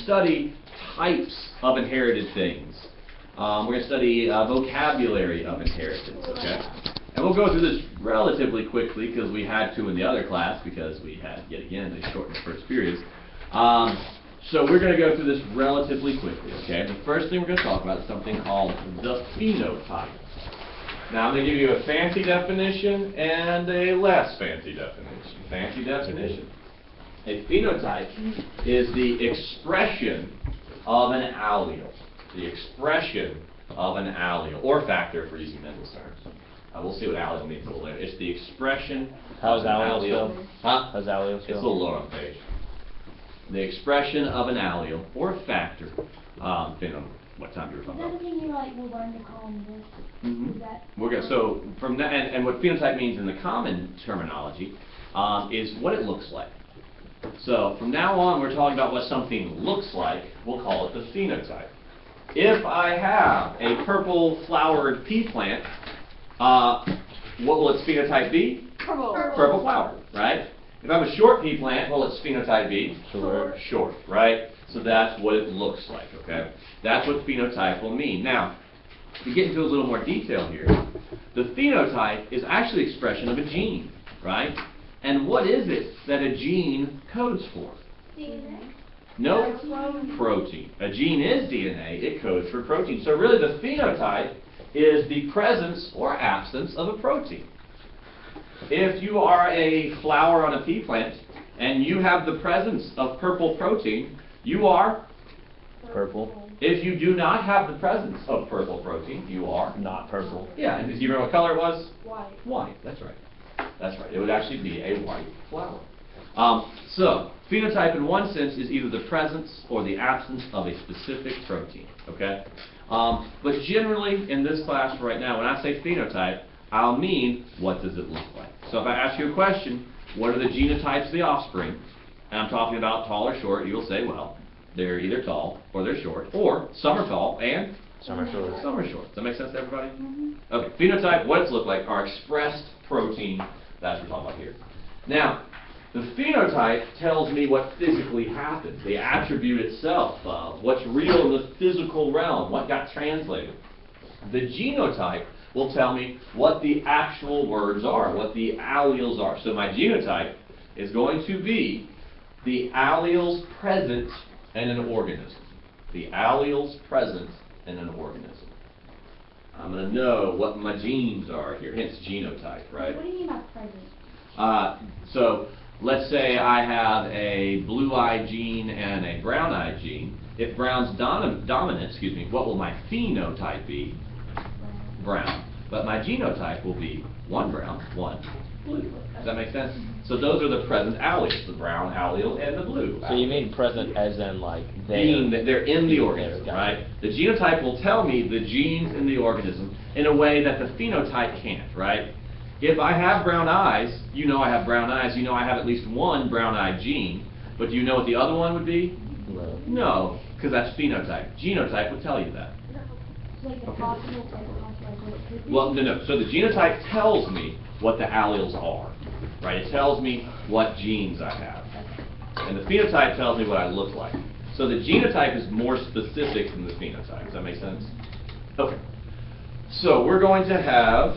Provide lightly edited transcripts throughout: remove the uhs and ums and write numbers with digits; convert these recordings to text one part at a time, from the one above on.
Study types of inherited things. We're going to study vocabulary of inheritance, okay? And we'll go through this relatively quickly because we had to in the other class because we had, yet again, they shortened the first periods. So we're going to go through this relatively quickly, okay? The first thing we're going to talk about is something called the phenotype. Now I'm going to give you a fancy definition and a less fancy definition. Fancy definition. A phenotype is the expression of an allele. The expression of an allele, or factor if we're using Mendel's terms. We'll see what allele means a little later. It's the expression of an allele. How's allele It's a little lower on the page. The expression of an allele, or a factor, depending on what time you're talking about. Is that the thing you will learn to call in this? Mm-hmm. Is that We're going so from that, and what phenotype means in the common terminology is what it looks like. So from now on, we're talking about what something looks like. We'll call it the phenotype. If I have a purple flowered pea plant, what will its phenotype be? Purple. Purple flower, right? If I have a short pea plant, what will its phenotype be? Short. Short, right? So that's what it looks like, okay? That's what phenotype will mean. Now, to get into a little more detail here, the phenotype is actually the expression of a gene, right? And what is it that a gene codes for? DNA. No, protein. A gene is DNA, it codes for protein. So really the phenotype is the presence or absence of a protein. If you are a flower on a pea plant and you have the presence of purple protein, you are Purple. If you do not have the presence of purple protein, you are Not purple. Yeah, and do you remember what color it was? White. White, that's right. That's right. It would actually be a white flower. So, phenotype in one sense is either the presence or the absence of a specific protein, okay? But generally, in this class right now, when I say phenotype, I'll mean, what does it look like? So if I ask you a question, what are the genotypes of the offspring, and I'm talking about tall or short, you will say, well, they're either tall or they're short, or some are tall and Some are short. some are short. Does that make sense to everybody? Mm-hmm. Okay, phenotype, what it's look like, are expressed protein, that's what we're talking about here. Now, the phenotype tells me what physically happened, the attribute itself, what's real in the physical realm, what got translated. The genotype will tell me what the actual words are, what the alleles are. So my genotype is going to be the alleles present in an organism. The alleles present in an organism. I'm going to know what my genes are here, hence genotype, right? What do you mean by present? So let's say I have a blue-eye gene and a brown-eye gene. If brown's dominant, what will my phenotype be? Brown. But my genotype will be one brown, one blue. Does that make sense? So those are the present alleles, the brown allele and the blue. So you mean present as in like Being that they're in the Being organism, there, right? The genotype will tell me the genes in the organism in a way that the phenotype can't, right? If I have brown eyes, you know I have brown eyes, you know I have at least one brown-eyed gene, but do you know what the other one would be? No. No, because that's phenotype. Genotype would tell you that. Like the possible type of like what it could be? Well, no. So the genotype tells me what the alleles are, right? It tells me what genes I have. And the phenotype tells me what I look like. So the genotype is more specific than the phenotype. Does that make sense? Okay. So we're going to have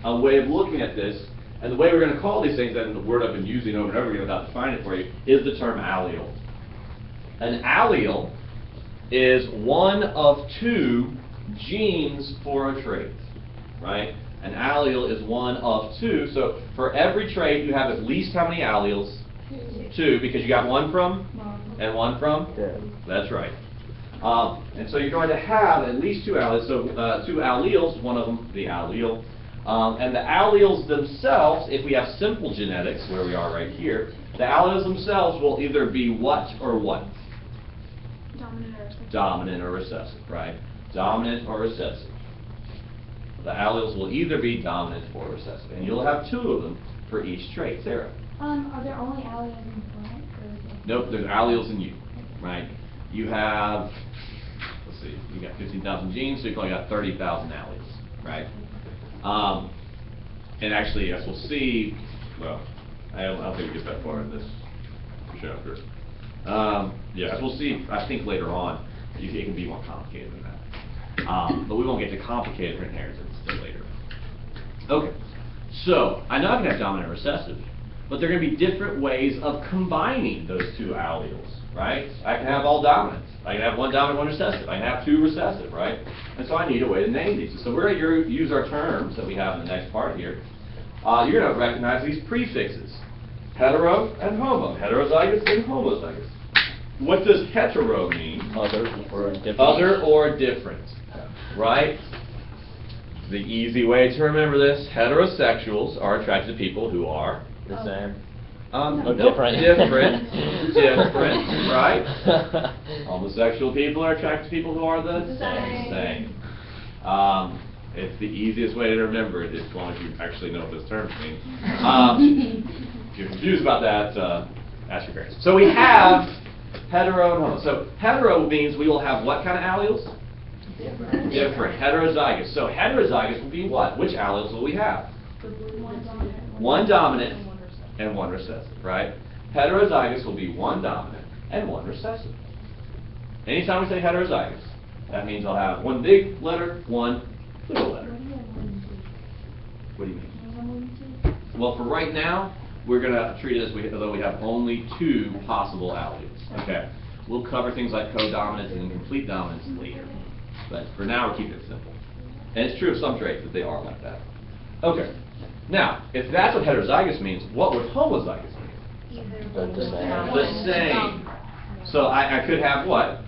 a way of looking at this, and the way we're going to call these things, and the word I've been using over and over again without defining it for you, is the term allele. An allele is one of two genes for a trait, right? An allele is one of two. So for every trait, you have at least how many alleles? Two, because you got one from and one from? Yeah. That's right. And so you're going to have at least two alleles. So two alleles, one of them the allele. And the alleles themselves, if we have simple genetics, where we are right here, the alleles themselves will either be what or what? Dominant or recessive. Dominant or recessive, right? Dominant or recessive. The alleles will either be dominant or recessive. And you'll have two of them for each trait. Sarah? Are there only alleles in plants? Nope, there's alleles in you, right? You have, let's see, you got 15,000 genes, so you've only got 30,000 alleles, right? And actually, as we'll see, well, I don't think we get that far in this chapter. Yeah, as we'll see, I think later on, it can be more complicated than that. But we won't get to complicated for inheritance until later. Okay, so I know I can have dominant and recessive, but there are going to be different ways of combining those two alleles, right? I can have all dominant. I can have one dominant, one recessive. I can have two recessive, right? And so I need a way to name these. So we're going to use our terms that we have in the next part here. You're going to recognize these prefixes: hetero and homo, heterozygous and homozygous. What does hetero mean? Other or different. Other or different, right? The easy way to remember this: heterosexuals are attracted to people who are The same. nope, different. different, right? Homosexual people are attracted to people who are the same. It's the easiest way to remember it, as long as you actually know what those terms mean. If you're confused about that, ask your parents. So we have hetero and homo. So hetero means we will have what kind of alleles? Different. Heterozygous. So heterozygous will be what? Which alleles will we have? One dominant and one recessive, right? Heterozygous will be one dominant and one recessive. Anytime we say heterozygous, that means I'll have one big letter, one little letter. What do you mean? Well, for right now, we're going to treat it as though we have only two possible alleles. Okay. We'll cover things like codominance and incomplete dominance later. But for now, we're keeping it simple. And it's true of some traits that they are like that. Okay. Now, if that's what heterozygous means, what would homozygous mean? The same. So I could have what?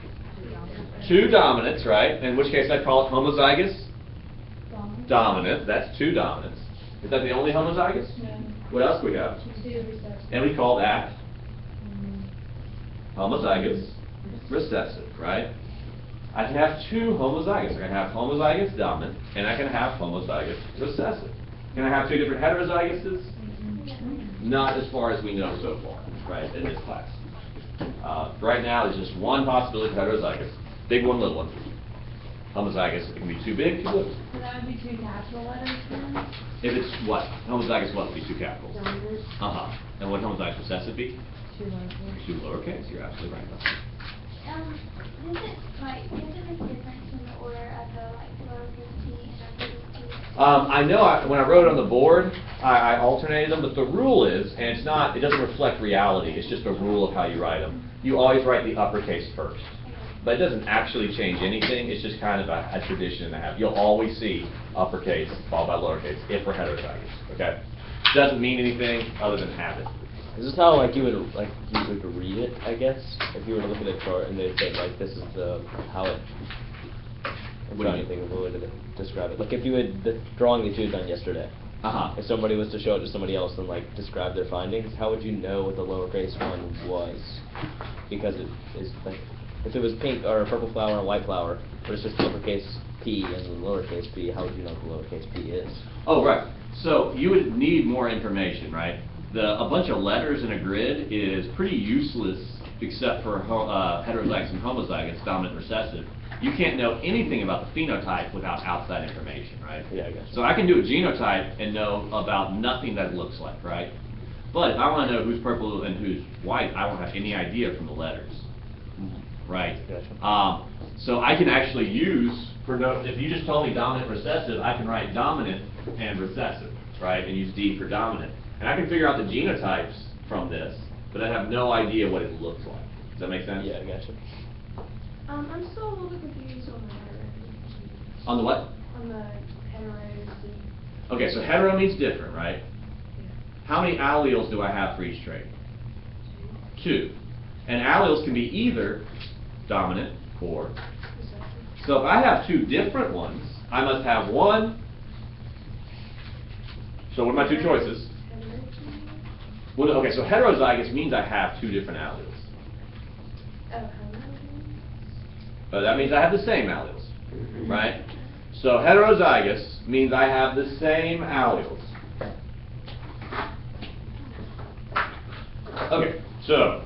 Two dominants, right? In which case I'd call it homozygous dominant. That's two dominants. Is that the only homozygous? What else do we have? And we call that homozygous recessive, right? I can have two homozygous. I can have homozygous dominant, and I can have homozygous recessive. Can I have two different heterozygouses? Not as far as we know so far, right, in this class. Right now, there's just one possibility of heterozygous. Big one, little one. Homozygous, it can be too big, too little. So that would be two capital letters then? If it's what? Homozygous what would be two capitals? Numbers. And what homozygous recessive be? Two lowercase. Two lowercase, you're absolutely right about that. Does it make a difference in the order of the lowercase t and uppercase t? I know when I wrote it on the board, I alternated them, but the rule is, and it doesn't reflect reality, it's just a rule of how you write them. You always write the uppercase first. But it doesn't actually change anything, it's just kind of a tradition to have. You'll always see uppercase followed by lowercase if we're heterozygous, okay? Doesn't mean anything other than habit. This is how you would read it, I guess, if you were to look at a chart and they said this is how it. I'm What do trying you to think of a way to describe it. Like if you had the drawing that you had done yesterday. If somebody was to show it to somebody else and describe their findings, how would you know what the lowercase one was? Because it is if it was pink or a purple flower and a white flower, but it's just uppercase P and the lowercase p, how would you know what the lowercase p is? Oh, right. So you would need more information, right? A bunch of letters in a grid is pretty useless except for heterozygous and homozygous, dominant and recessive. You can't know anything about the phenotype without outside information, right? Yeah, I guess. So I can do a genotype and know about nothing that it looks like, right? But if I want to know who's purple and who's white, I won't have any idea from the letters, right? Gotcha. So I can actually use, if you just told me dominant and recessive, I can write dominant and recessive, right? And use D for dominant. And I can figure out the genotypes from this, but I have no idea what it looks like. Does that make sense? Yeah, I gotcha. I'm still a little bit confused on the hetero. On the what? On the hetero. Okay, so hetero means different, right? How many alleles do I have for each trait? Two. And alleles can be either dominant or. So if I have two different ones, I must have one. So what are my two choices? Well, okay, so heterozygous means I have two different alleles. That means I have the same alleles, right? So heterozygous means I have the same alleles. Okay, so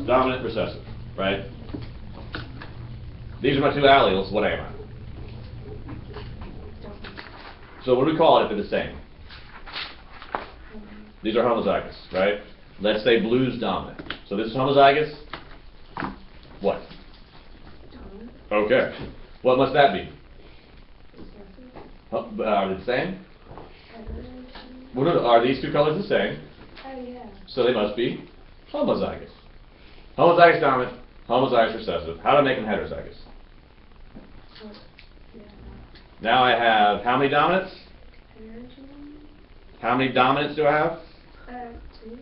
dominant, recessive, right? These are my two alleles. What am I? So what do we call it if they're the same? These are homozygous, right? Let's say blue's dominant. So this is homozygous, Okay. What must that be? Are they the same? Well, no, are these two colors the same? Oh, yeah. So they must be homozygous. Homozygous dominant, homozygous recessive. How do I make them heterozygous? Now I have how many dominants? How many dominants do I have? 2.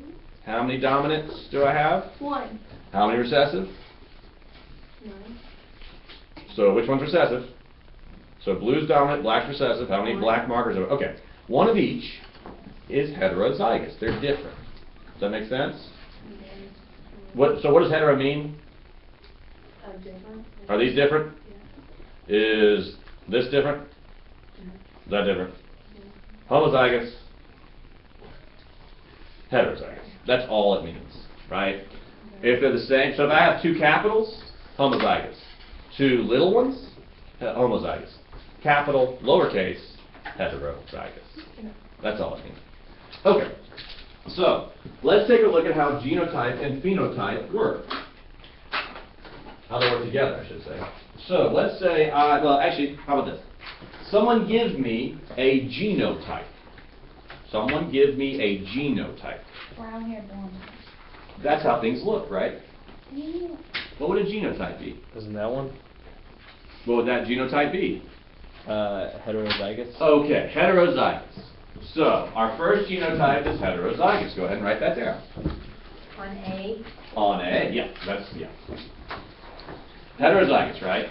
How many dominants do I have? 1. How many recessive? 9. So which one's recessive? So blue's dominant, black's recessive. How many black markers are? Okay. One of each is heterozygous. They're different. Does that make sense? So what does hetero mean? Different. Are these different? Yeah. Is this different? Is that different? Homozygous, heterozygous. That's all it means, right? If they're the same, so if I have two capitals, homozygous. Two little ones, homozygous. Capital, lowercase, heterozygous. That's all it means. Okay, so let's take a look at how genotype and phenotype work. How they work together, I should say. So let's say, well, actually, how about this? Someone give me a genotype. Someone give me a genotype. Brown hair blonde. That's how things look, right? Yeah. What would a genotype be? Isn't that one? What would that genotype be? Heterozygous. Okay, heterozygous. So, our first genotype is heterozygous. Go ahead and write that down. On A. On A, yeah, yeah. Heterozygous, right?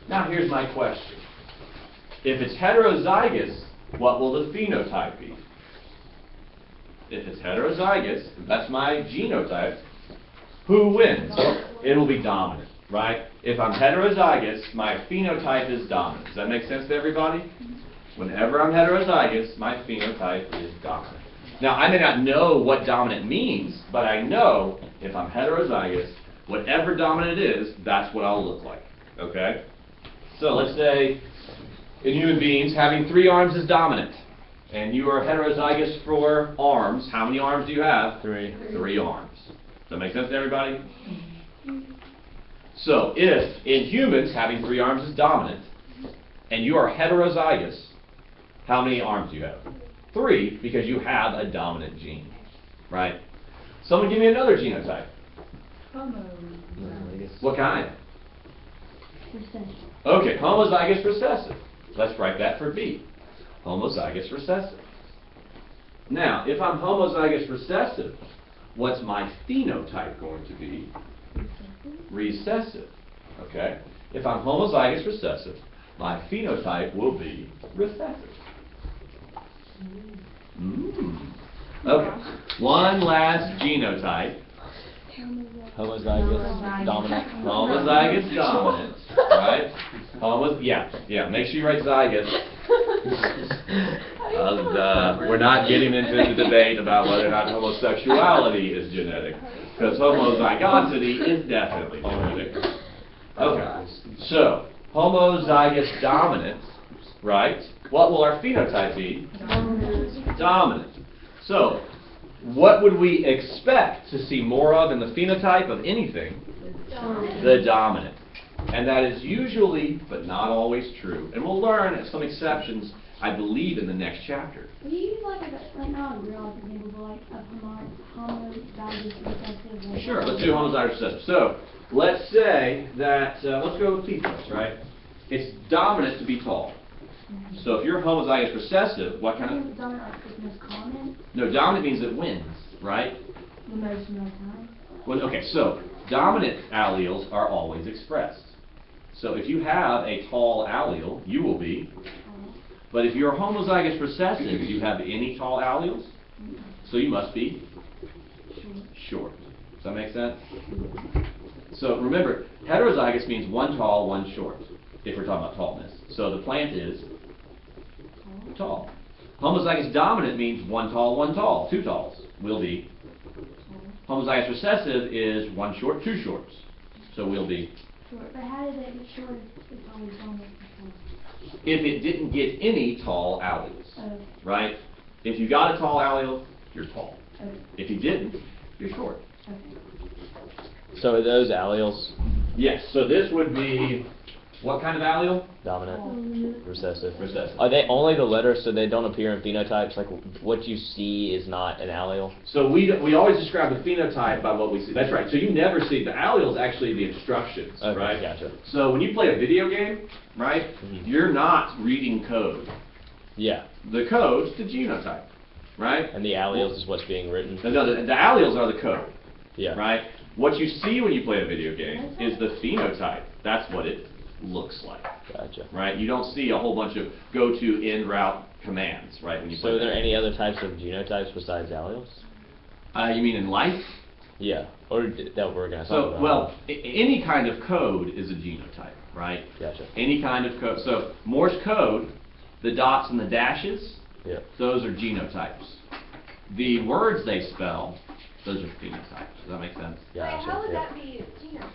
Now here's my question. If it's heterozygous, what will the phenotype be? If it's heterozygous, that's my genotype, who wins? It will be dominant, right? If I'm heterozygous, my phenotype is dominant. Does that make sense to everybody? Whenever I'm heterozygous, my phenotype is dominant. Now, I may not know what dominant means, but I know if I'm heterozygous, whatever dominant it is, that's what I'll look like, okay? So let's say in human beings, having 3 arms is dominant. And you are heterozygous for arms. How many arms do you have? 3. 3 arms. Does that make sense to everybody? So if in humans having 3 arms is dominant, and you are heterozygous, how many arms do you have? 3, because you have a dominant gene, right? Someone give me another genotype. What kind? Recessive. Okay, homozygous recessive. Let's write that for B. Homozygous recessive. Now, if I'm homozygous recessive, what's my phenotype going to be? Recessive. Okay? If I'm homozygous recessive, my phenotype will be recessive. Okay. One last genotype. Homozygous dominant. Homozygous dominant. Right? Yeah. Make sure you write zygous. We're not getting into the debate about whether or not homosexuality is genetic, because homozygosity is definitely genetic. Okay. So, homozygous dominant, right? What will our phenotype be? Dominant. So, what would we expect to see more of in the phenotype of anything? The dominant. And that is usually, but not always, true. And we'll learn some exceptions, I believe, in the next chapter. Will you use like not a real life example, but like a homozygous recessive? Sure, let's do homozygous recessive. So, let's say that, let's go with P first, right? It's dominant to be tall. So if you're homozygous recessive, what kind of... Dominant like the most common? No, dominant means it wins, right? The most time? Well, okay, so dominant alleles are always expressed. So if you have a tall allele, you will be. But if you're homozygous recessive, do you have any tall alleles? So you must be short. Does that make sense? So remember, heterozygous means one tall, one short, if we're talking about tallness. So the plant is tall. Homozygous dominant means one tall, 2 talls will be. Homozygous recessive is 1 short, 2 shorts. So we'll be. Short. But how did it get short if it's always dominant? If it didn't get any tall alleles, Okay. right? If you got a tall allele, you're tall. Okay. If you didn't, you're short. Okay. So are those alleles? Yes, so this would be What kind of allele? Dominant. Recessive. Recessive. Are they only the letters, so they don't appear in phenotypes? Like what you see is not an allele? So we always describe the phenotype by what we see. That's right. So you never see, the allele is actually the instructions, Okay, right? gotcha. So when you play a video game, right, you're not reading code. Yeah. The code's the genotype, right? And the alleles is what's being written? No, the alleles are the code, Yeah. right? What you see when you play a video game is the phenotype. That's what it looks like, Gotcha. right? You don't see a whole bunch of go to, in, route commands, right? When you play So are there that any game. other types of genotypes besides alleles? You mean in life? Yeah. Or that we're going to talk So, about? well, any kind of code is a genotype, right? Gotcha. Any kind of code. So Morse code, the dots and the dashes, Yeah. those are genotypes. The words they spell, those are phenotypes. Does that make sense? Gotcha. How would yeah. that be genotype?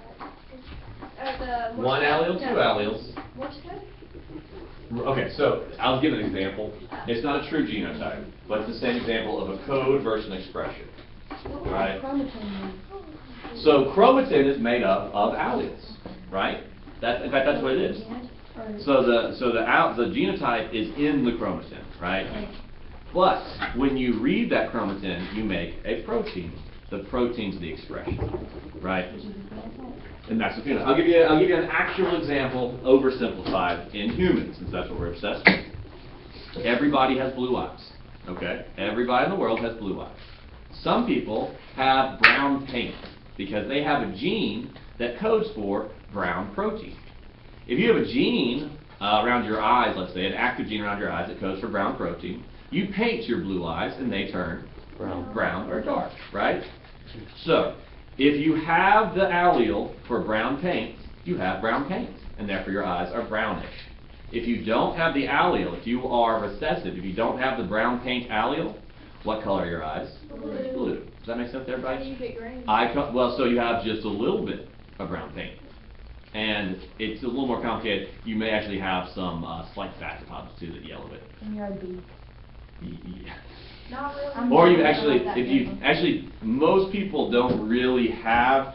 The One allele, two alleles. Morse code? Okay, so I'll give an example. It's not a true genotype, but it's the same example of a code versus an expression. Right? So chromatin is made up of alleles, right? In fact, that's what it is. So the genotype is in the chromatin, right? But when you read that chromatin, you make a protein. The protein's the expression, right? And that's the phenotype. I'll give you an actual example, oversimplified, in humans, since that's what we're obsessed with. Everybody has blue eyes, okay? Everybody in the world has blue eyes. Some people have brown paint because they have a gene that codes for brown protein. If you have a gene around your eyes, let's say, an active gene around your eyes that codes for brown protein, you paint your blue eyes and they turn brown or dark, right? So, if you have the allele for brown paint, you have brown paint, and therefore your eyes are brownish. If you don't have the allele, if you are recessive, if you don't have the brown paint allele, what color are your eyes? Blue. Does that make sense to everybody? How do you get green? Well, so you have just a little bit of brown paint. And it's a little more complicated. You may actually have some slight fat deposits too that yellow it. And you're a bee. Yeah. Not really. Or you actually, most people don't really have,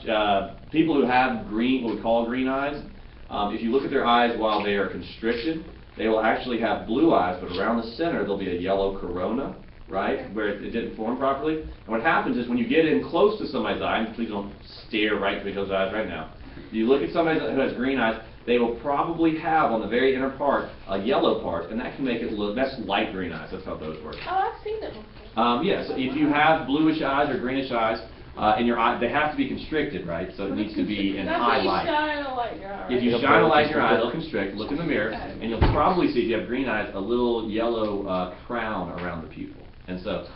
people who have green, what we call green eyes, if you look at their eyes while they are constricted, they will actually have blue eyes, but around the center there'll be a yellow corona, right, where it didn't form properly. And what happens is when you get in close to somebody's eye, and please don't stare right to each other's eyes right now, you look at somebody who has green eyes, they will probably have on the very inner part a yellow part, and that can make it look, that's light green eyes, that's how those work. Oh, I've seen it before. Yes, if you have bluish eyes or greenish eyes, in your eye, they have to be constricted, right? So it needs to be in high light. Shine a light, yeah, If you right. shine a light in your eye, they'll constrict. Look in the mirror, and you'll probably see, if you have green eyes, a little yellow crown around the pupil. And so,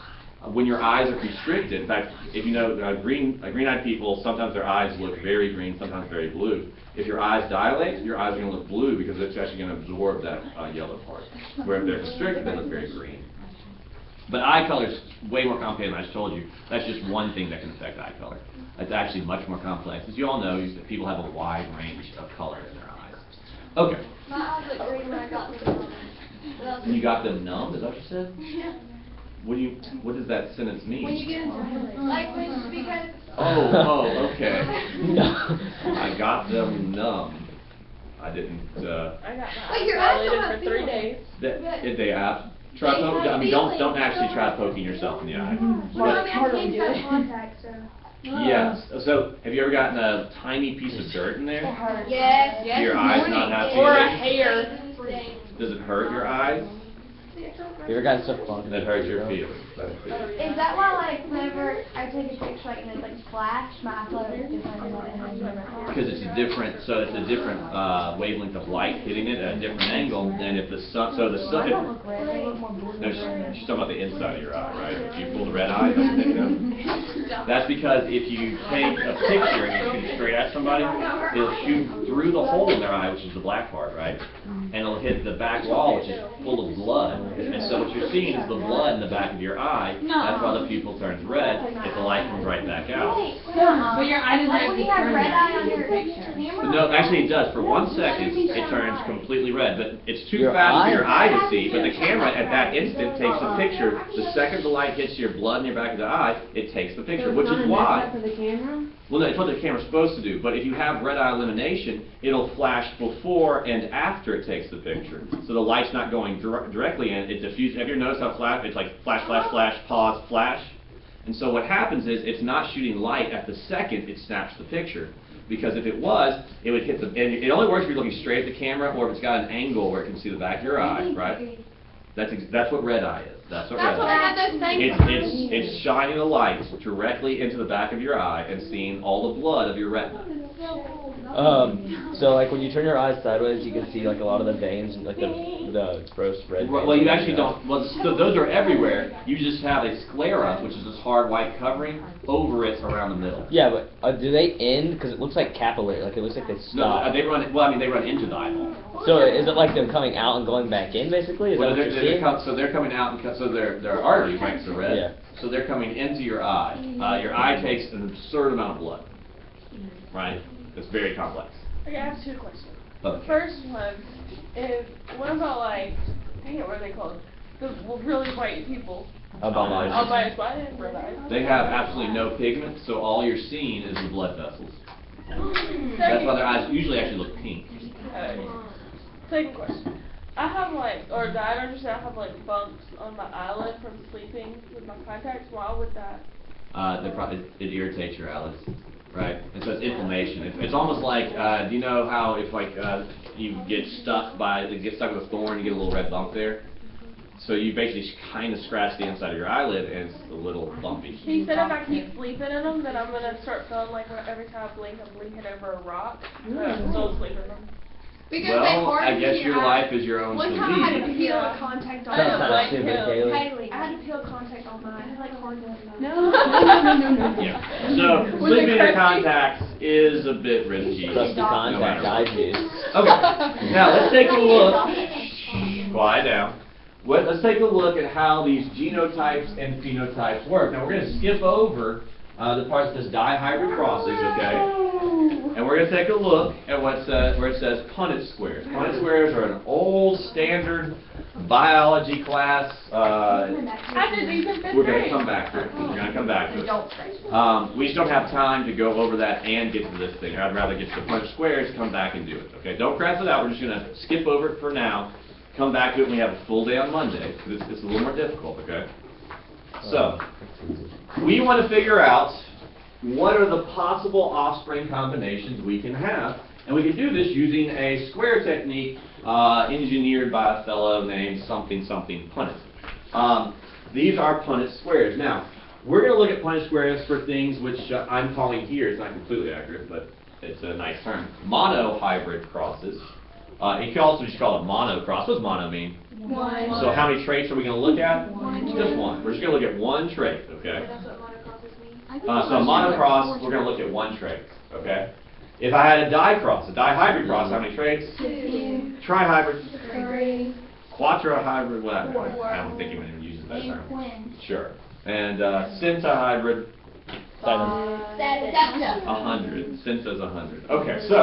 when your eyes are constricted, in fact, if you know green-eyed people, sometimes their eyes look very green, sometimes very blue. If your eyes dilate, your eyes are going to look blue because it's actually going to absorb that yellow part. Where if they're constricted, they look very green. But eye color is way more complicated than I just told you. That's just one thing that can affect eye color. It's actually much more complex. As you all know, people have a wide range of color in their eyes. Okay. My eyes look green when I got them. You got them numb? Is that what you said? Yeah. What does that sentence mean? When you get into like when because. Oh, okay. I got them numb. I didn't. I got my Wait, eyes your eyes don't dilated have for 3 feelings. days. If they try poke. I mean, don't actually try poking yourself in the eye. Well, I But- mean, I can't touch contact, so. Yes. So, have you ever gotten a tiny piece of dirt in there? Yes. Do your eyes not have Or a feelings? hair. Does it hurt your eyes? You ever got stuff bugging That hurts your feelings. Is that why, like, whenever I take a picture, like, and it's like flash, my eye color is different than what it is? Because it's a different wavelength of light hitting it at a different angle, and if the sun, They don't look red, they look more blue. no, she's talking about the inside of your eye, right? If you pull the red eye, that's what they do. That's because if you take a picture and you shoot straight at somebody, it'll shoot through the hole in their eye, which is the black part, right? And it'll hit the back wall, which is full of blood. And so what you're seeing is the blood in the back of your eye. That's why the pupil turns red if the light comes right back out. But your eye doesn't Like when you have red eye on your camera? No, actually it does. For 1 second, it turns completely red, but it's too Your fast for eye? your eye to see, but the camera at that instant takes a picture. The second the light hits your blood in your back of the eye, it takes the picture, which is why. For the camera? Well, no, it's what the camera's supposed to do, but if you have red eye elimination, it'll flash before and after it takes the picture. So the light's not going directly in, it diffuses. Have you ever noticed how it's like flash, flash, flash, pause, flash? And so what happens is it's not shooting light at the second it snaps the picture. Because if it was, it would hit the, and it only works if you're looking straight at the camera or if it's got an angle where it can see the back of your eye, right? That's what red eye is. That's what red That's what eye I is. had those things. It's shining a light directly into the back of your eye and seeing all the blood of your retina. So like when you turn your eyes sideways, you can see like a lot of the veins, like the gross red veins. Well, you actually don't. Well, so those are everywhere. You just have a sclera, which is this hard white covering over it around the middle. Yeah, but do they end? Because it looks like capillary. Like it looks like they stop. No, they run. Well, I mean, they run into the eyeball. So is it like them coming out and going back in, basically? Is Well, that what you're seeing? so they're coming out, and so they're arteries, right? So red. Yeah. So they're coming into your eye. Your eye takes an absurd amount of blood. Right. It's very complex. Okay, I have two questions. Okay. The first one is, what about like, dang it, what are they called? The really white people. Albinos. Albinos, why didn't red eyes? They have absolutely no pigment, so all you're seeing is the blood vessels. That's Second, why their eyes usually actually look pink. second question. I have like, or I don't understand, I have like bumps on my eyelid from sleeping with my contacts. Why would that? It irritates your eyelids, right? And so it's inflammation. It's almost like, do you know how if like you get stuck with a thorn, you get a little red bump there? So you basically kind of scratch the inside of your eyelid and it's a little bumpy. He said if I keep sleeping in them, then I'm going to start feeling like every time I blink, I'm blinking over a rock. But I'm still sleeping in them. Because they Well, harden I guess your life is your own One time I had to disease. peel a contact on I don't mine. like Stupid, him. Kaylee. I had to peel contact on mine. I had like hardness. No. Yeah. So sleeping in your contacts is a bit risky. Crusty contact eye juice. Okay. Now let's take a look. Quiet down. Let's take a look at how these genotypes and phenotypes work. Now we're going to skip over the part that says dihybrid crosses, okay? And we're going to take a look at where it says Punnett squares. Punnett squares are an old standard biology class. I did these in fifth We're going to grade. come back to it. We're going to come back to it. We just don't have time to go over that and get to this thing. I'd rather get to the Punnett squares, come back and do it. Okay, don't cross it out. We're just going to skip over it for now. Come back to it when we have a full day on Monday. It's a little more difficult, okay? So, we want to figure out what are the possible offspring combinations we can have. And we can do this using a square technique engineered by a fellow named something Punnett. These are Punnett squares. Now, we're going to look at Punnett squares for things which I'm calling here, it's not completely accurate, but it's a nice term, monohybrid crosses. You can also just call it monocross. What does mono mean? One. So how many traits are we going to look at? One. Just one. We're just going to look at one trait, okay? That's what monocrosses mean. So a monocross, we're going to look at one trait, okay? If I had a dicross, a dihybrid cross, how many traits? Two. Trihybrid, Three. quadrahybrid, well, Four. I don't think anyone even uses that And term. twins. Sure. And centihybrid, 100. Centa's 100. Okay, so,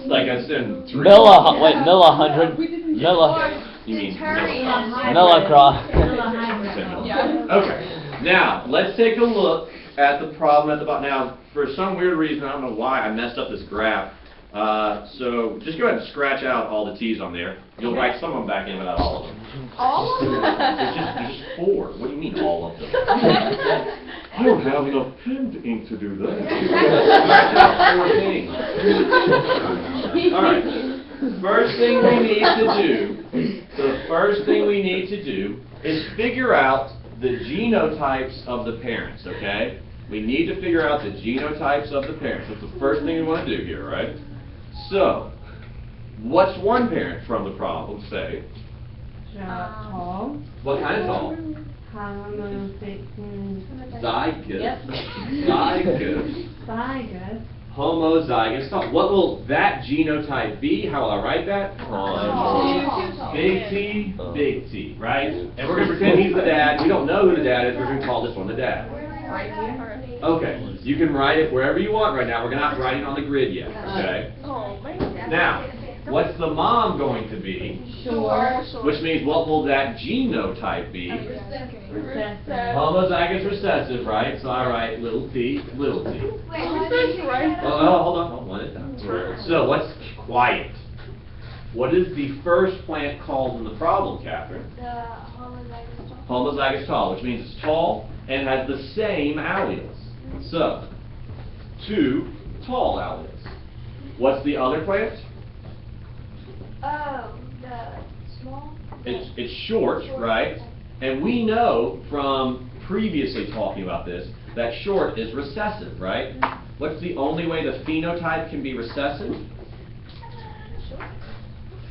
like I said, Milla-hundred. You mean Milla-cross. Okay. Now, let's take a look at the problem at the bottom. Now, for some weird reason, I don't know why, I messed up this graph. So, just go ahead and scratch out all the T's on there. You'll write some of them back in, but not all of them. All of them? There's just 4. What do you mean, all of them? I don't have enough pen ink to do that. Scratch out 4 things. All right. First thing we need to do is figure out the genotypes of the parents, okay? We need to figure out the genotypes of the parents. That's the first thing we want to do here, right? So, what's one parent from the problem, say? Tall. What kind of tall? Zygous. Yep. Zygous. Zygous. Homozygous tall. What will that genotype be? How will I write that? Big T, big T, right? And we're going to pretend he's the dad. We don't know who the dad is. We're going to call this one the dad. Right here. Okay, you can write it wherever you want right now. We're not writing on the grid yet, okay? Oh, man. Now, What's the mom going to be? Short. Which means what will that genotype be? Recessive. Homozygous recessive, right? So I write little t, little t. Wait, how did you write Oh, that? hold on, one at a time. So what's quiet? What is the first plant called in the problem, Catherine? The homozygous tall. Homozygous tall, which means it's tall and has the same alleles. So, 2 tall alleles. What's the other plant? Oh, the small? It's short, right? And we know from previously talking about this that short is recessive, right? What's the only way the phenotype can be recessive?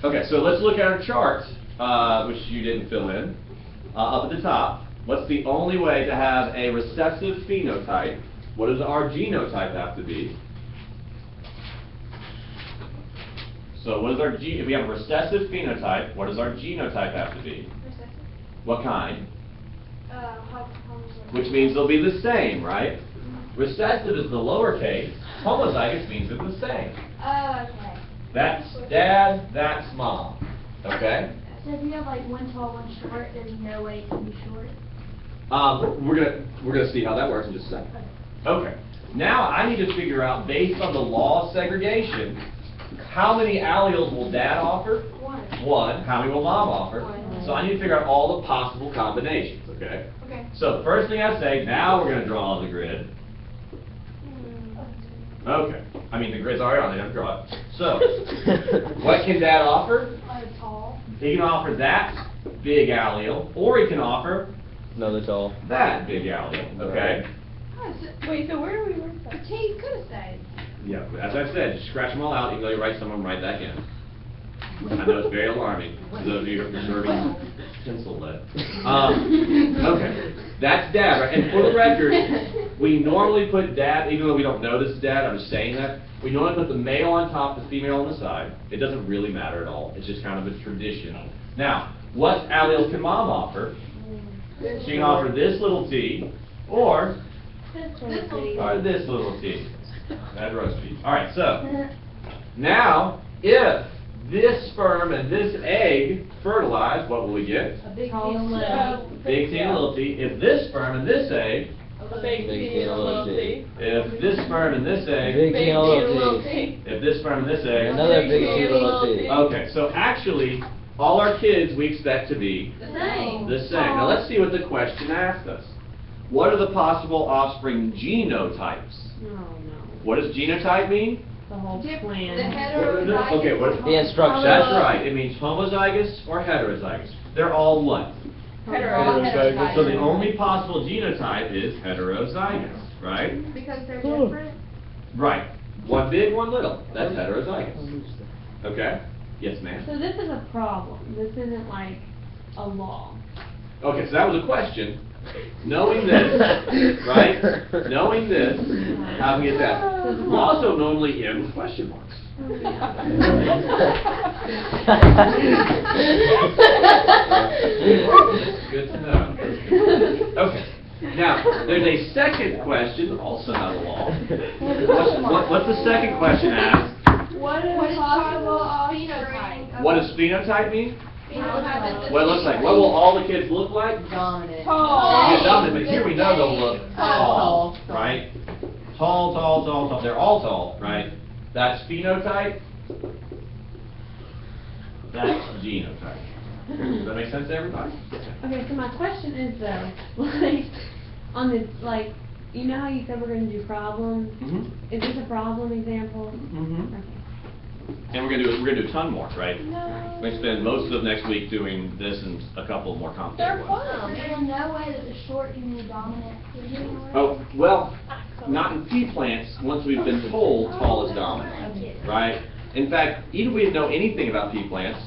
Okay, so let's look at our chart, which you didn't fill in, up at the top. What's the only way to have a recessive phenotype? What does our genotype have to be? So what is our if we have a recessive phenotype, what does our genotype have to be? Recessive. What kind? Homozygous. Which means they'll be the same, right? Recessive is the lowercase. Homozygous means they're the same. Oh, okay. That's dad, that's mom. Okay? So if you have like one tall, one short, there's no way it can be short? We're gonna see how that works in just a second. Okay. Now I need to figure out, based on the law of segregation, how many alleles will dad offer? One. How many will mom offer? One. So I need to figure out all the possible combinations, okay? Okay. So the first thing I say, now we're going to draw the grid. Okay. I mean, the grid's already on, they have to draw it. So, what can dad offer? Tall. He can offer that big allele, or he can offer Another tall. that big allele, okay? Wait, so where do we work The that? T could have stayed. Yeah, as I said, just scratch them all out, even though you write some of them right back in. I know it's very alarming to those of you who are preserving pencil lead. Okay, that's dad, right? And for the record, we normally put dad, even though we don't know this is dad, I'm just saying that. We normally put the male on top, the female on the side. It doesn't really matter at all. It's just kind of a tradition. Now, what alleles can mom offer? She can offer this little t, or this little t. That roast beef. All right, so now if this sperm and this egg fertilize, what will we get? A big T and little. Big T and little t. If this sperm and this egg, A big T and a little T. if this sperm and this egg, Big Big T and a T and a little little T. T. if this sperm and this egg. Another Big big T T, and little little T. T. Okay, so actually, all our kids we expect to be The same. the same. Now let's see what the question asked us. What are the possible offspring genotypes? No, no. What does genotype mean? The whole The plan. heterozygous. Okay, what? The instruction. That's right. It means homozygous or heterozygous. They're all what? Heterozygous. So the only possible genotype is heterozygous, right? Because they're different. Right. One big, one little. That's heterozygous. Okay? Yes, ma'am. So this is a problem. This isn't like a law. Okay, so that was a question. Knowing this, right? Knowing this, how do we get that? We also normally end with question marks. Good to know. Okay. Now, there's a second question, also not a law. What's the second question asked? What is possible phenotype? What does phenotype mean? Phenotype. What it looks like. What will all the kids look like? Dominant. Yeah, dominant, but here we know they'll look tall, right? Tall, tall, tall, tall. They're all tall, right? That's phenotype. That's genotype. Does that make sense to everybody? Okay, so my question is though, like, on this, like, you know how you said we're gonna do problems? Mm-hmm. Is this a problem example? Mm-hmm. Okay. And we're gonna do a ton more, right? No. We're gonna spend most of next week doing this and a couple more complicated They're ones. fun. There's no way that the short can be dominant. Is there any way? Oh, well, not in pea plants, once we've been told tall is dominant, right? In fact, even if we didn't know anything about pea plants,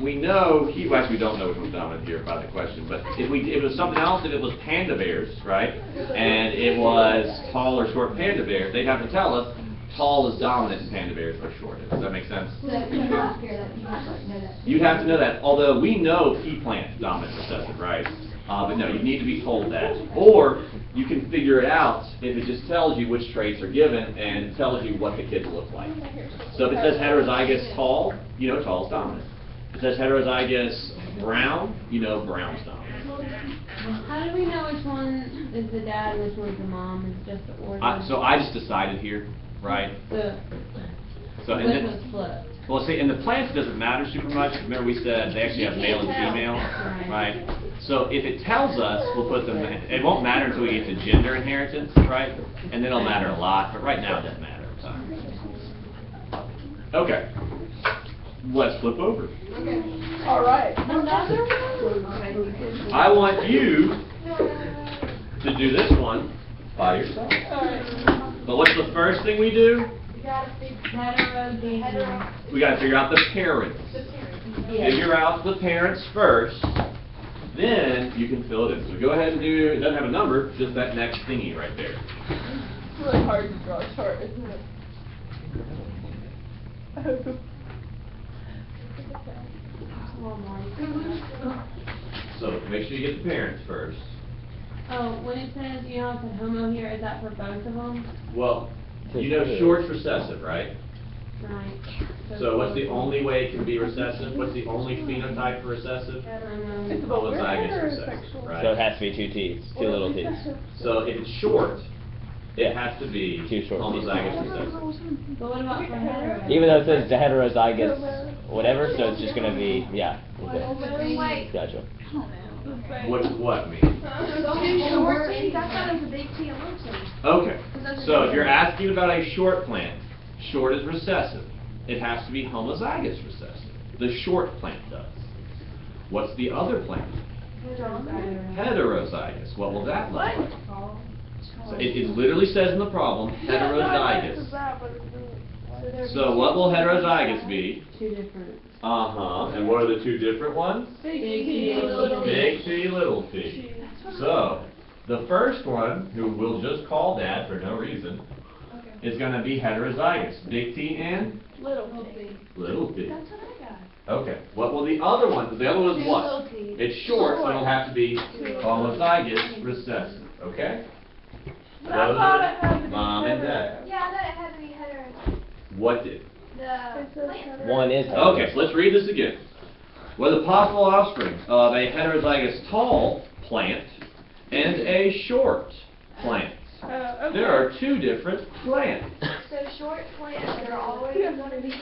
we know, well, actually we don't know which one's dominant here by the question, but if it was something else, if it was panda bears, right? And it was tall or short panda bears, they'd have to tell us tall is dominant and panda bears are short. Does that make sense? So you have to know that. You'd have to know that, although we know pea plant dominant recessive, right? But no, you need to be told that. Or you can figure it out if it just tells you which traits are given and it tells you what the kids look like. So if it says heterozygous tall, you know tall is dominant. If it says heterozygous brown, you know brown's dominant. How do we know which one is the dad and which one's the mom? Is it just the order? So I just decided here, right? So and which then, was flipped. well, see, in the plants it doesn't matter super much. Remember we said they actually have male and female, right? So if it tells us, we'll put them in. It won't matter until we get to gender inheritance, right? And then it'll matter a lot, but right now it doesn't matter. Okay. Let's flip over. All right. I want you to do this one by yourself. But what's the first thing we do? We got to figure out the parents. Figure out the parents first, then you can fill it in. So go ahead and do, it doesn't have a number, just that next thingy right there. It's really hard to draw a chart, isn't it? So make sure you get the parents first. Oh, when it says, you know, it said homo here, is that for both of them? Well, you know short's recessive, right? Right. So what's the only way it can be recessive? What's the only phenotype for recessive? It's about women Homozygous or recessive, sexual? right? So it has to be 2 T's, 2 little T's. So if it's short, it has to be Two short homozygous recessive. But what about for hetero? Even though it says the heterozygous whatever, so it's just gonna be, yeah. Okay. Wait. Gotcha. What does what mean? Short T, I thought it was a big T and little T. Okay, so if you're asking about a short plant, short is recessive. It has to be homozygous recessive. The short plant does. What's the other plant? Heterozygous. What will that look like? So it literally says in the problem, heterozygous. So what will heterozygous be? 2 different. Uh-huh. And what are the 2 different ones? Big T, little T. Big T, little t. So, the first one, who we'll just call Dad for no reason, is going to be heterozygous. Big T and? Little T. Little t. That's what I got. Okay. What will the other one? The other one is what? Little T. It's short, so it'll have to be homozygous recessive. Okay? I thought it had to be Mom and Dad. Yeah, I thought it had to be hetero. What did? The plant. One is Okay, so let's read this again. What are the possible offspring of a heterozygous tall plant and a short plant? Okay. There are 2 different plants. So short plants are always going to be.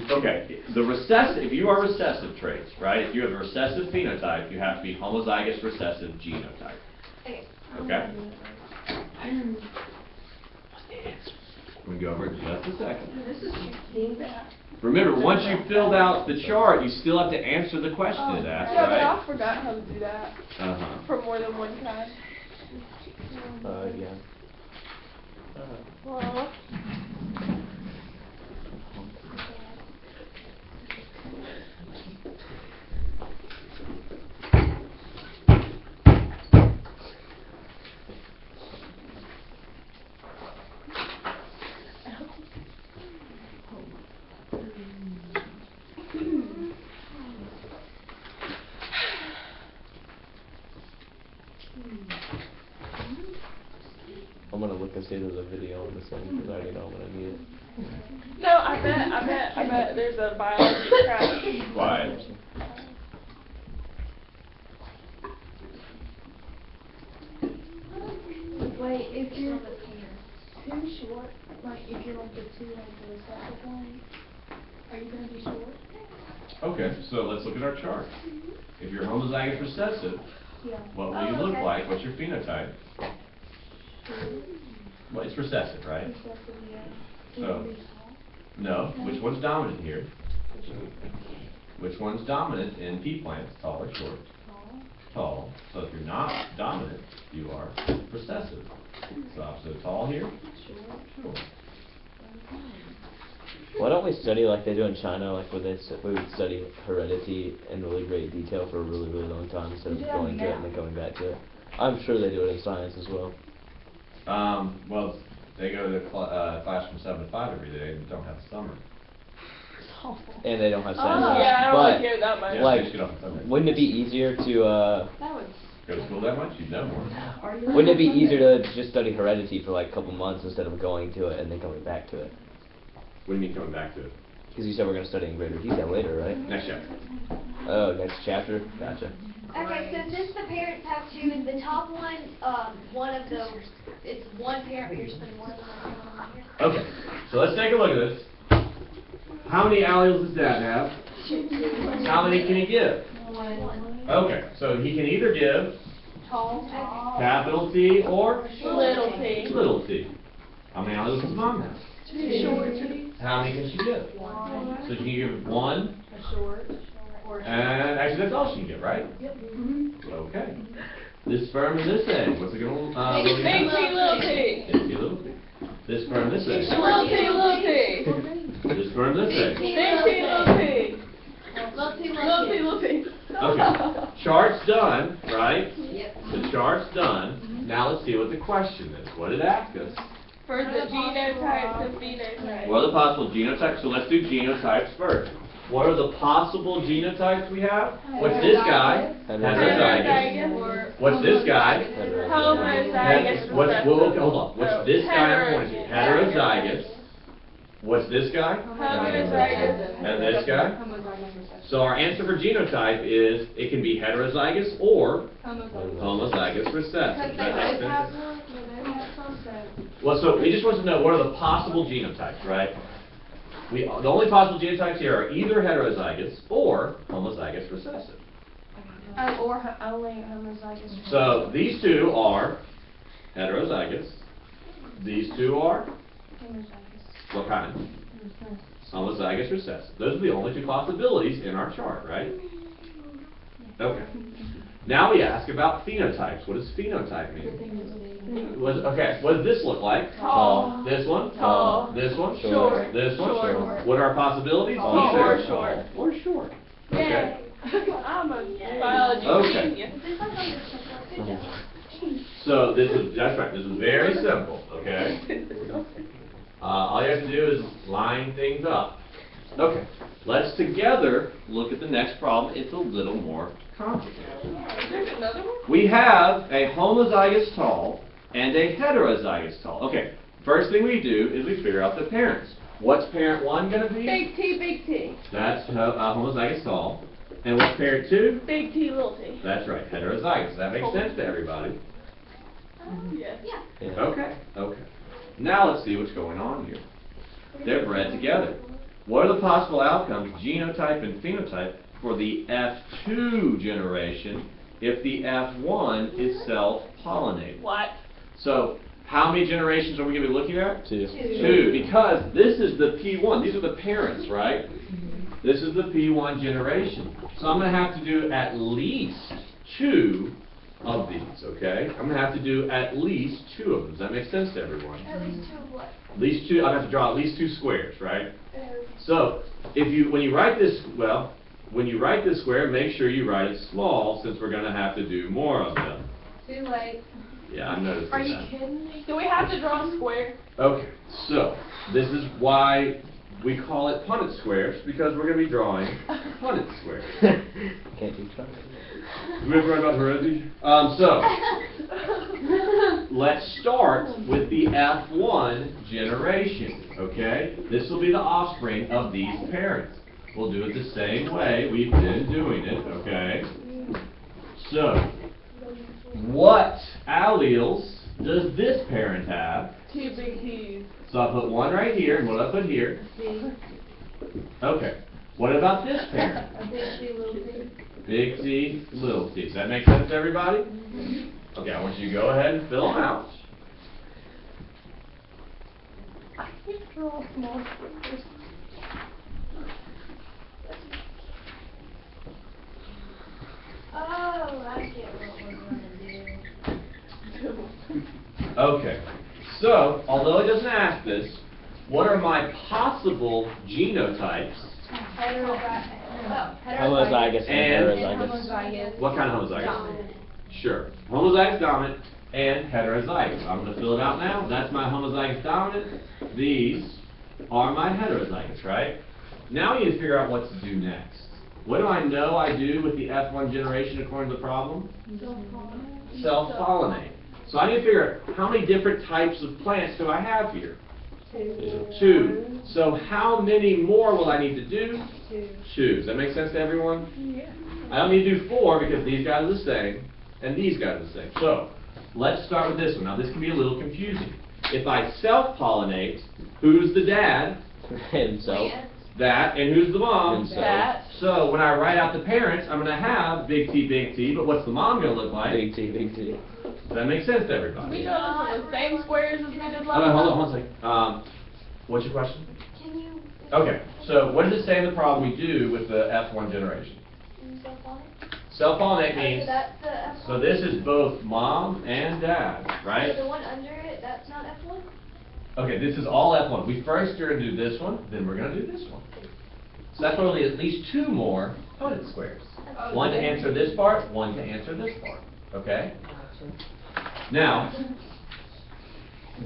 Okay, the recessive, if you are recessive traits, right? If you have a recessive phenotype, you have to be homozygous recessive genotype. Okay. Okay? We go over it in just a second. This is interesting. Remember, once you've filled out the chart, you still have to answer the question it asked, Yeah, but I right? forgot how to do that Uh-huh. for more than one kind. yeah. Well, I'm gonna look and see if there's a video on this thing, because I already know I'm gonna need it. no, I bet there's a biology crash. Quiet. Wait, if you're too short, like if you're like the 2 like the recessive one, are you gonna be short? Okay, so let's look at our chart. If you're homozygous recessive, Yeah. what will you look like? What's your phenotype? Well, it's recessive, right? Recessive, yeah. So- Can you be tall? No. Which one's dominant here? Which one's dominant in pea plants, tall or short? Tall? Tall. So if you're not dominant, you are recessive. So opposite of tall here? Short? Sure. Why don't we study like they do in China, like where we would study heredity in really great detail for a really, really long time instead of We do that going to it and then coming back to it. I'm sure they do it in science as well. Well, they go to class from 7 to 5 every day and don't have summer. And they don't have Oh, science. yeah, I don't but like hear that much. Yeah, like, they just get off the summer. wouldn't it be easier to That would go to school that much, you'd know more. Wouldn't it be easier to just study heredity for like a couple months instead of going to it and then coming back to it? What do you mean coming back to it? Because you said we're going to study in greater detail later, right? Next chapter. Oh, next chapter? Gotcha. Okay, so since the parents have two, is the top one of those, it's one parent, but you're spending more than one here? Okay, so let's take a look at this. How many alleles does Dad have? How many can he give? One. Okay, so he can either give capital T or Little t. little t. How many alleles does Mom have? Short. How many can she give? So she can give one, A short. and actually that's all she can give, right? Yep. Okay. This sperm and this egg, what's it going to Big T, little t. Big T, little t. This sperm, this egg. Little t. This sperm, this egg. Big T, little t. Little T. Okay. Chart's done, right? Yep. The chart's done. Now let's see what the question is. What did it ask us? For the genotypes and phenotypes. What are the possible genotypes? So let's do genotypes first. What are the possible genotypes we have? What's this guy? Heterozygous. What's this guy? Homozygous. Hold on. What's this guy I'm pointing to? Heterozygous. What's this guy? Homozygous. And this guy? So our answer for genotype is it can be heterozygous or homozygous recessive. That makes sense? Well, so we just want to know what are the possible genotypes, right? The only possible genotypes here are either heterozygous or homozygous recessive. Or only homozygous. So these two are heterozygous. These two are what kind? Homozygous recessive. Those are the only two possibilities in our chart, right? Okay. Now we ask about phenotypes. What does phenotype mean? Okay, what does this look like? Tall. This one? Tall. This one? Short. This one? Short. What are our possibilities? Tall Either or short. Or short. Okay. I'm a biology Okay. genius. So that's right, this is very simple, okay? All you have to do is line things up. Okay, let's together look at the next problem. It's a little more complicated. There's another one? We have a homozygous tall and a heterozygous tall. Okay, first thing we do is we figure out the parents. What's parent 1 going to be? Big T, big T. That's homozygous tall. And what's parent 2? Big T, little t. That's right, heterozygous. That makes sense to everybody. Yes. Yeah. Okay, okay. Now let's see what's going on here. They're bred together. What are the possible outcomes, genotype and phenotype, for the F2 generation if the F1 is self-pollinated? What? So, how many generations are we going to be looking at? 2. 2, because this is the P1. These are the parents, right? This is the P1 generation. So I'm going to have to do at least 2 of these, okay? I'm going to have to do at least 2 of them. Does that make sense to everyone? At least two of what? At least 2, I have to draw at least 2 squares, right? So, when you write this square, make sure you write it small since we're going to have to do more of them. Too late. Yeah, I'm noticing Are you that. kidding me? Do we have to draw a square? Okay, so this is why we call it Punnett squares, because we're going to be drawing Punnett squares. Can't do that. You ever read about heredity? So, let's start with the F1 generation, okay? This will be the offspring of these parents. We'll do it the same way we've been doing it, okay? So, what alleles does this parent have? 2 big T's. So I'll put 1 right here, and what do I put here? Okay. What about this parent? A big T, little T. Big T, little t. Does that make sense to everybody? Okay, I want you to go ahead and fill them out. I can't draw small squares. Oh, I get what we're gonna do. Okay. So, although it doesn't ask this, what are my possible genotypes? Homozygous and And- heterozygous. What kind of homozygous? Dominant. Sure. Homozygous dominant and heterozygous. I'm going to fill it out now. That's my homozygous dominant. These are my heterozygous, right? Now we need to figure out what to do next. What do I know I do with the F1 generation according to the problem? Self-pollinate. So I need to figure out how many different types of plants do I have here? Two. So how many more will I need to do? Two. Does that make sense to everyone? Yeah. I don't need to do 4 because these guys are the same, and these guys are the same. So, let's start with this one. Now, this can be a little confusing. If I self-pollinate, who's the dad? Himself. That, and who's the mom? Himself. That. So, when I write out the parents, I'm going to have big T, but what's the mom going to look like? Big T, big T. Does that make sense to everybody? We draw this on the same squares as we did last Hold on, time. one second. What's your question? Can you? Okay, so what does it say in the problem we do with the F1 generation? Self-pollinate means, So that's the F1? so this is both mom and dad, right? So the one under it, that's not F1? Okay, this is all F1. We first are going to do this one, then we're going to do this one. So that's probably at least 2 more Punnett squares. One to answer this part, one to answer this part. Okay? Now,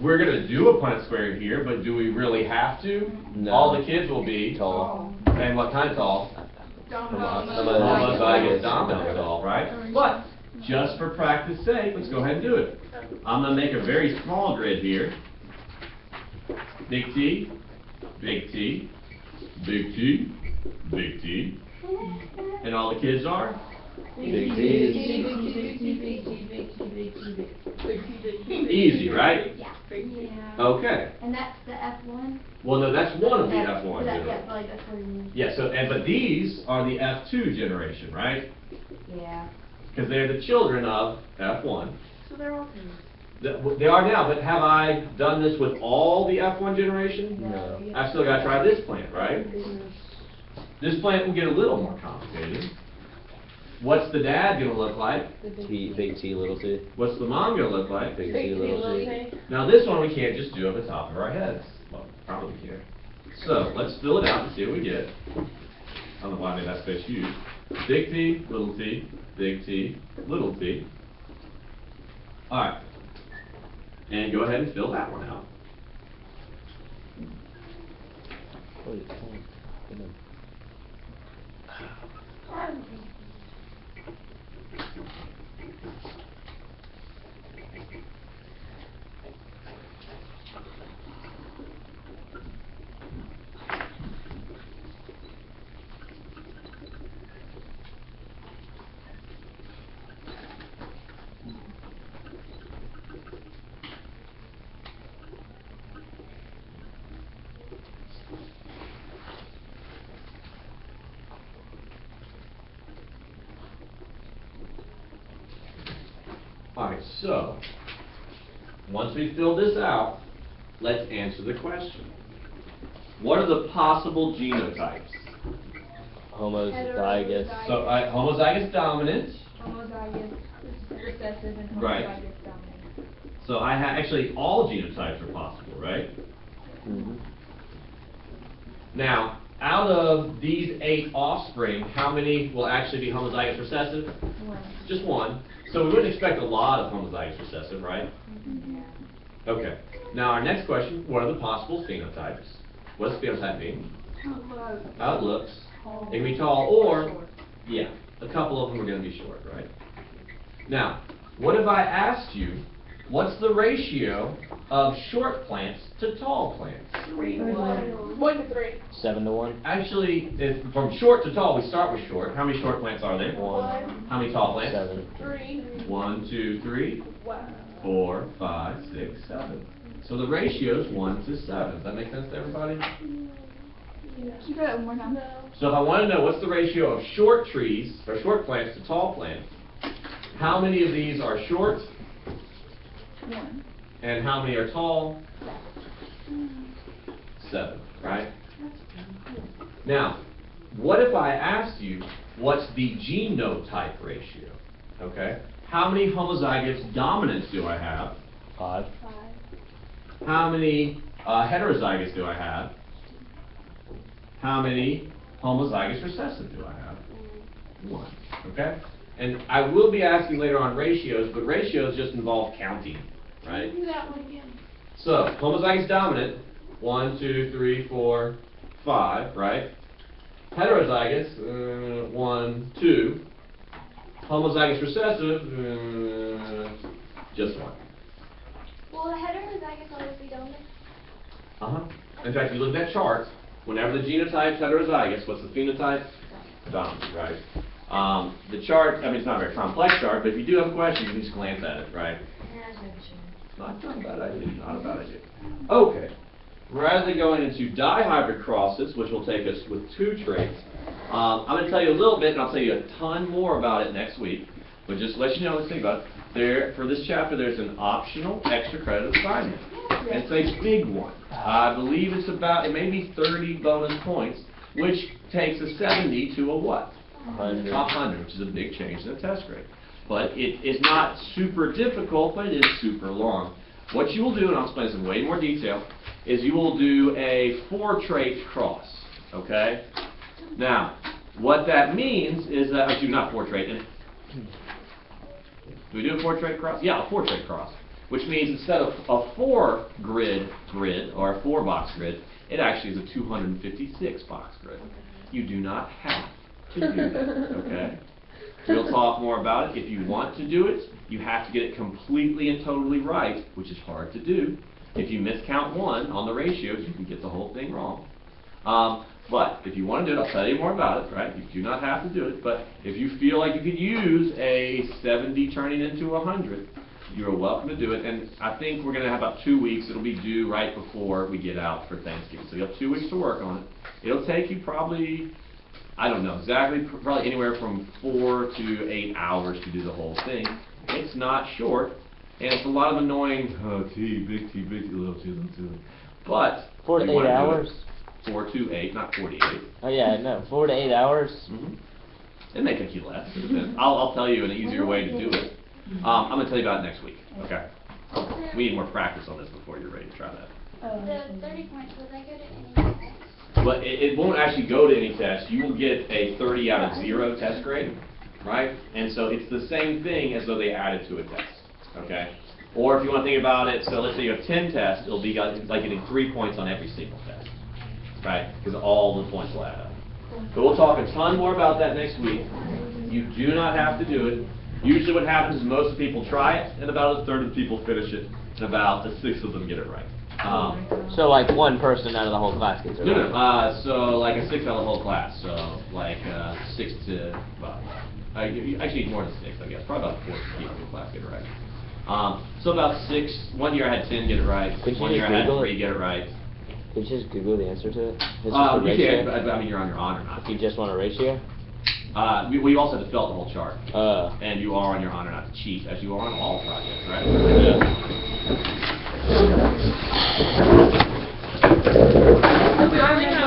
we're going to do a Punnett square here, but do we really have to? No. All the kids will be Tall. And what kind of tall? Homozygous dominant tall, right? But, just for practice sake, let's go ahead and do it. I'm going to make a very small grid here. Big T, big T, big T, big T. And all the kids are? Big T. Easy, right? Yeah. Okay. And that's the F1? Well, no, that's one of the That's- F1 Yeah, generation. like that's what it means. Yeah, so, but these are the F2 generation, right? Yeah. Because they're the children of F1. So they're all They are now, but have I done this with all the F1 generation? No. I've still got to try this plant, right? This plant will get a little more complicated. What's the dad going to look like? T, big T, little T. What's the mom going to look like? Big T, little T. Now this one we can't just do off the top of our heads. Well, probably can't. So, let's fill it out and see what we get. I don't know why I made that space huge. Big T, little t, big T, little t. Alright. And go ahead and fill that one out. Alright, so, once we fill this out, let's answer the question. What are the possible genotypes? Homozygous. So, homozygous dominant. Homozygous recessive and Right. homozygous dominant. So I have, actually, all genotypes are possible, right? Mhm. Now, out of these 8 offspring, how many will actually be homozygous recessive? One. Just one. So we wouldn't expect a lot of homozygous recessive, right? Okay. Now our next question, what are the possible phenotypes? What does phenotype mean? How it looks. It can be tall or, yeah, a couple of them are going to be short, right? Now, what if I asked you, what's the ratio of short plants to tall plants? 1 to 3. 7 to 1. Actually, if from short to tall, we start with short. How many short plants are there? 1. How many tall plants? 7. 3. 1, 2, 3, Wow. 4, 5, 6, 7. So the ratio is 1 to 7. Does that make sense to everybody? Can you try that one more time? So if I want to know what's the ratio of short trees, or short plants to tall plants, how many of these are short, One. and how many are tall? 7, right? Now, what if I asked you, what's the genotype ratio? Okay? How many homozygous dominants do I have? 5. How many heterozygous do I have? How many homozygous recessive do I have? 1. Okay? And I will be asking later on ratios, but ratios just involve counting, right? Do that one again. So, homozygous dominant, 1, 2, 3, 4, 5, right? Heterozygous, 1, 2. Homozygous recessive, just 1. Will the heterozygous always be dominant? In fact, if you look at that chart, whenever the genotype's heterozygous, what's the phenotype? Dominant, right? The chart, I mean, it's not a very complex chart, but if you do have a question, you can just glance at it, right? Not a bad idea, not a bad idea. Okay. Rather than going into dihybrid crosses, which will take us with 2 traits, I'm going to tell you a little bit, and I'll tell you a ton more about it next week. But just to let you know, let's think about it. There, for this chapter, there's an optional extra credit assignment. And it's a big one. I believe it's about, it may be 30 bonus points, which takes a 70 to a what? 100. 100, which is a big change in the test grade. But it is not super difficult, but it is super long. What you will do, and I'll explain this in way more detail, is you will do a 4-trait cross, okay? Now, what that means is that, actually not 4-trait, do we do a 4-trait cross? Yeah, a 4-trait cross, which means instead of a 4-grid or a 4-box grid, it actually is a 256-box grid. You do not have to do that, okay? We'll talk more about it. If you want to do it, you have to get it completely and totally right, which is hard to do. If you miscount 1 on the ratios, you can get the whole thing wrong. But if you want to do it, I'll tell you more about it, right? You do not have to do it, but if you feel like you could use a 70 turning into 100, you're welcome to do it. And I think we're going to have about 2 weeks. It'll be due right before we get out for Thanksgiving. So you have 2 weeks to work on it. It'll take you probably, I don't know exactly, probably anywhere from 4 to 8 hours to do the whole thing. It's not short, and it's a lot of annoying, big T, little T, little T. But 4 to 8 hours? 4 to 8, not 48. Oh yeah, no, 4 to 8 hours? It may take you less. It depends. I'll tell you an easier way to do it. I'm going to tell you about it next week. Okay. We need more practice on this before you're ready to try that. The 30 points, will they go to any test? But it won't actually go to any test. You will get a 30 out of 0 test grade, right? And so it's the same thing as though they added to a test, okay? Or if you want to think about it, so let's say you have 10 tests, it'll be like getting 3 points on every single test, right? Because all the points will add up. But we'll talk a ton more about that next week. You do not have to do it. Usually what happens is most people try it, and about a third of the people finish it, and about a sixth of them get it right. So like 1 person out of the whole class gets it right? No, so like a 6 out of the whole class, so like 6 to, well, actually more than 6, I guess, probably about 4 people in the class get it right. So about 6, 1 year I had 10 get it right, Could you 1 year just I had Google 3 it? get it right. Could you just Google the answer to it? You can, but I mean you're on your honor not If you just want a ratio? we also have to fill out the whole chart. And you are on your honor not to cheat, as you are on all projects, right? Yeah. We only have